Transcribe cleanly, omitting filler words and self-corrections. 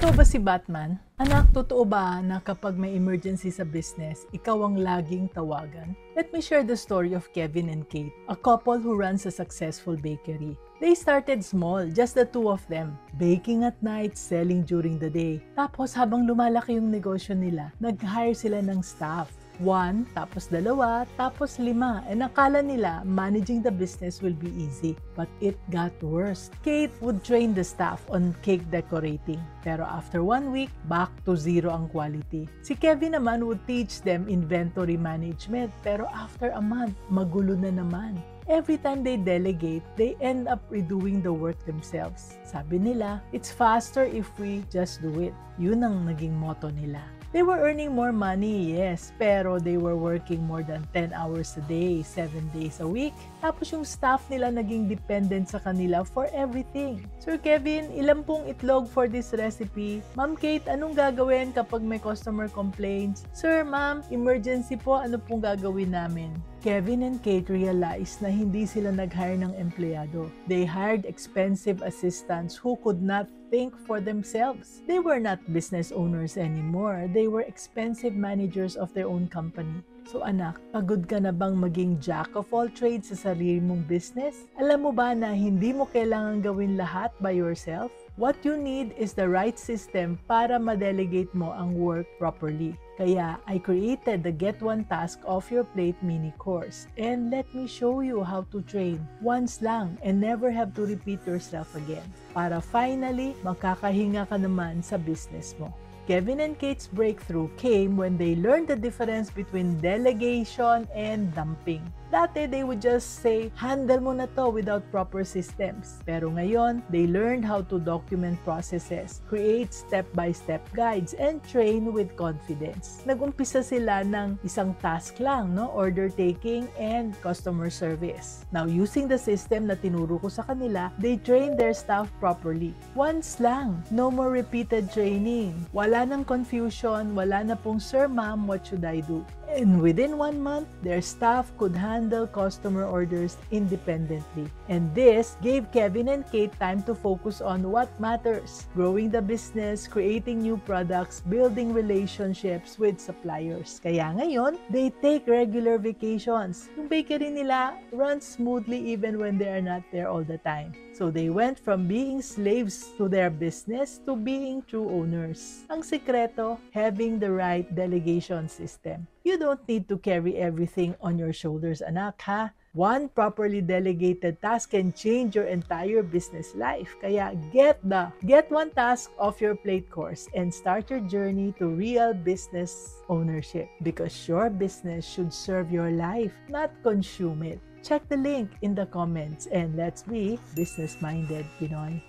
Ikaw ba si Batman? Anak, totoo ba na kapag may emergency sa business, ikaw ang laging tawagan? Let me share the story of Kevin and Kate, a couple who runs a successful bakery. They started small, just the two of them, baking at night, selling during the day. Tapos habang lumalaki yung negosyo nila, nag-hire sila ng staff. 1, tapos 2, tapos 5. And akala nila managing the business will be easy. But it got worse. Kate would train the staff on cake decorating. Pero after 1 week, back to 0 ang quality. Si Kevin naman would teach them inventory management. Pero after a month, magulo na naman. Every time they delegate, they end up redoing the work themselves. Sabi nila, it's faster if we just do it. Yun ang naging motto nila. They were earning more money, yes, pero they were working more than 10 hours a day, 7 days a week. Tapos yung staff nila naging dependent sa kanila for everything. Sir Kevin, ilan pong itlog for this recipe? Ma'am Kate, anong gagawin kapag may customer complaints? Sir, ma'am, emergency po, ano pong gagawin namin? Kevin and Kate realized na hindi sila nag-hire ng empleyado. They hired expensive assistants who could not think for themselves. They were not business owners anymore. They were expensive managers of their own company. So anak, pagod ka na bang maging jack of all trades sa sarili mong business? Alam mo ba na hindi mo kailangan gawin lahat by yourself? What you need is the right system para ma-delegate mo ang work properly. Kaya I created the Get One Task Off Your Plate mini course. And let me show you how to train once lang and never have to repeat yourself again. Para finally, makakahinga ka naman sa business mo. Kevin and Kate's breakthrough came when they learned the difference between delegation and dumping. Dati, they would just say, handle mo na to without proper systems. Pero ngayon, they learned how to document processes, create step-by-step guides, and train with confidence. Nag-umpisa sila ng isang task lang, no? Order taking and customer service. Now, using the system na tinuro ko sa kanila, they trained their staff properly. Once lang, no more repeated training. Wala nang confusion, wala na pong, Sir, Ma'am, what should I do? And within 1 month, their staff could handle customer orders independently. And this gave Kevin and Kate time to focus on what matters: growing the business, creating new products, building relationships with suppliers. Kaya ngayon, they take regular vacations. Yung bakery nila runs smoothly even when they are not there all the time. So they went from being slaves to their business to being true owners. Ang sikreto, having the right delegation system. You don't need to carry everything on your shoulders, anak, ha? One properly delegated task can change your entire business life. Kaya get One Task Off Your Plate course and start your journey to real business ownership. Because your business should serve your life, not consume it. Check the link in the comments and let's be business-minded, Pinoy.